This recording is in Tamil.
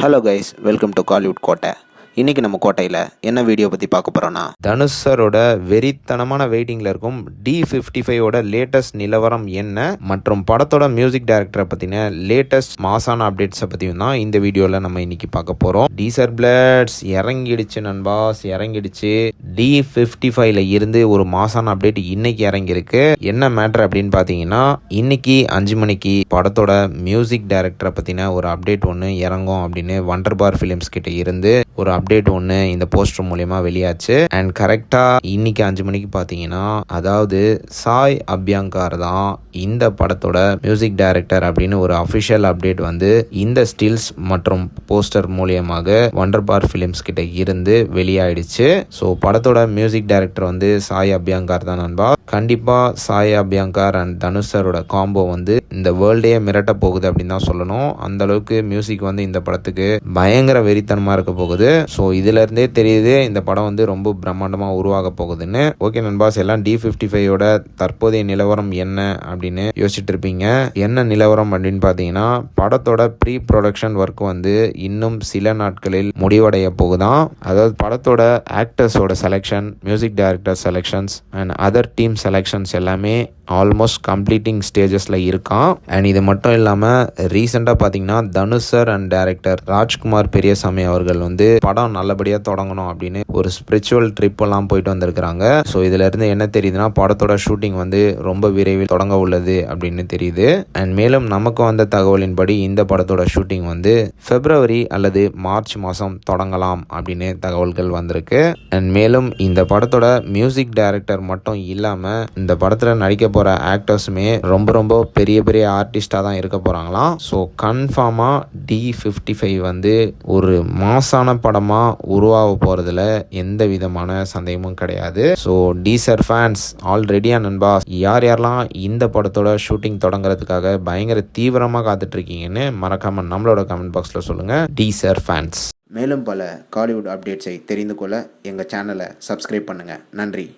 Hello guys, welcome to Kollywood கோட்டை. இன்றைக்கி நம்ம கோட்டையில் என்ன வீடியோ பற்றி பார்க்க போகிறோன்னா, தனுஷ் சரோட வெறித்தனமான வெயிட்டிங்கில் இருக்கும் D55ஓட லேட்டஸ்ட் நிலவரம் என்ன மற்றும் படத்தோட மியூசிக் டைரக்டரை பற்றின லேட்டஸ்ட் மாசான அப்டேட்ஸை பற்றியும் தான் இந்த வீடியோவில் நம்ம இன்றைக்கி பார்க்க போகிறோம். டீசர் பிளட்ஸ் இறங்கிடுச்சு நண்பாஸ், இறங்கிடுச்சு. D55ல இருந்து ஒரு மாசான அப்டேட் இன்னைக்கு இறங்கியிருக்கு. என்ன மேட்டர் அப்படின்னு பார்த்தீங்கன்னா, இன்னைக்கு 5 மணிக்கு படத்தோட மியூசிக் டைரக்டரை பற்றின ஒரு அப்டேட் ஒன்று இறங்கும் அப்படின்னு வண்டர்பார் ஃபிலிம்ஸ் கிட்ட இருந்து ஒரு அப்டேட் ஒன்று இந்த போஸ்டர் மூலமா வெளியாச்சு. அண்ட் கரெக்டாக இன்னைக்கு 5 மணிக்கு பார்த்தீங்கன்னா, அதாவது சாய் அபியங்கர் தான் இந்த படத்தோட மியூசிக் டைரக்டர் அப்படின்னு ஒரு அஃபிஷியல் அப்டேட் வந்து இந்த ஸ்டில்ஸ் மற்றும் போஸ்டர் மூலியமாக வண்டர்பார் ஃபிலிம்ஸ் கிட்ட இருந்து வெளியாயிடுச்சு. ஸோ படத்தோட மியூசிக் டைரக்டர் வந்து சாய் அபியங்கர் தான் நண்பா. கண்டிப்பாக சாய் அபியங்கர் அண்ட் தனுஷ் சரோட காம்போ வந்து இந்த வேர்ல்டே மிரட்ட போகுது அப்படின்னு தான் சொல்லணும். அந்த அளவுக்கு மியூசிக் வந்து இந்த படத்துக்கு பயங்கர வெறித்தனமாக இருக்க போகுது. ஸோ இதுல இருந்தே தெரியுது இந்த படம் வந்து ரொம்ப பிரம்மாண்டமாக உருவாக போகுதுன்னு. ஓகே நண்பாஸ், எல்லாம் D55ஓட தற்போதைய நிலவரம் என்ன அப்படின்னு யோசிச்சுட்டு இருப்பீங்க. என்ன நிலவரம் அப்படின்னு பார்த்தீங்கன்னா, படத்தோட ப்ரீ ப்ரொடக்ஷன் ஒர்க் வந்து இன்னும் சில நாட்களில் முடிவடைய போகுதான். அதாவது படத்தோட ஆக்டர்ஸோட selection, music director selections and other team selections எல்லாமே ஆல்மோஸ்ட் கம்ப்ளீட்டிங் ஸ்டேஜஸில் இருக்கான். அண்ட் இது மட்டும் இல்லாமல் ரீசெண்டாக பார்த்தீங்கன்னா, Dhanush sir and director Rajkumar Periyasamy அவர்கள் வந்து படம் நல்லபடியாக தொடங்கணும் அப்படின்னு ஒரு ஸ்பிரிச்சுவல் ட்ரிப் எல்லாம் போயிட்டு வந்திருக்கிறாங்க. ஸோ இதுல இருந்து என்ன தெரியுதுன்னா, படத்தோட ஷூட்டிங் வந்து ரொம்ப விரைவில் தொடங்க உள்ளது அப்படின்னு தெரியுது. அண்ட் மேலும் நமக்கு வந்த தகவலின்படி இந்த படத்தோட ஷூட்டிங் வந்து பிப்ரவரி அல்லது மார்ச் மாதம் தொடங்கலாம் அப்படின்னு தகவல்கள் வந்திருக்கு. அண்ட் மேலும் இந்த படத்தோட மியூசிக் டைரக்டர் மட்டும் இல்லாமல் இந்த படத்தில் நடிக்க போற ஆக்டர்ஸுமே ரொம்ப பெரிய பெரிய ஆர்டிஸ்டாக தான் இருக்க போறாங்களாம். ஸோ கன்ஃபார்மாக D55 வந்து ஒரு மாசான படமாக உருவாக போகிறதுல எந்த விதமான சந்தேகமும் கிடையாது. ஸோ டீசர் ஃபேன்ஸ் ஆல்ரெடியா நண்பா, யாரெல்லாம் இந்த படத்தோட ஷூட்டிங் தொடங்குறதுக்காக பயங்கர தீவிரமாக காத்துட்டு இருக்கீங்கன்னு மறக்காம நம்மளோட கமெண்ட் பாக்ஸில் சொல்லுங்க டீசர் ஃபேன்ஸ். மேலும் பல காலிவுட் அப்டேட்ஸை தெரிந்து கொள்ள எங்கள் சேனலை சப்ஸ்கிரைப் பண்ணுங்கள். நன்றி.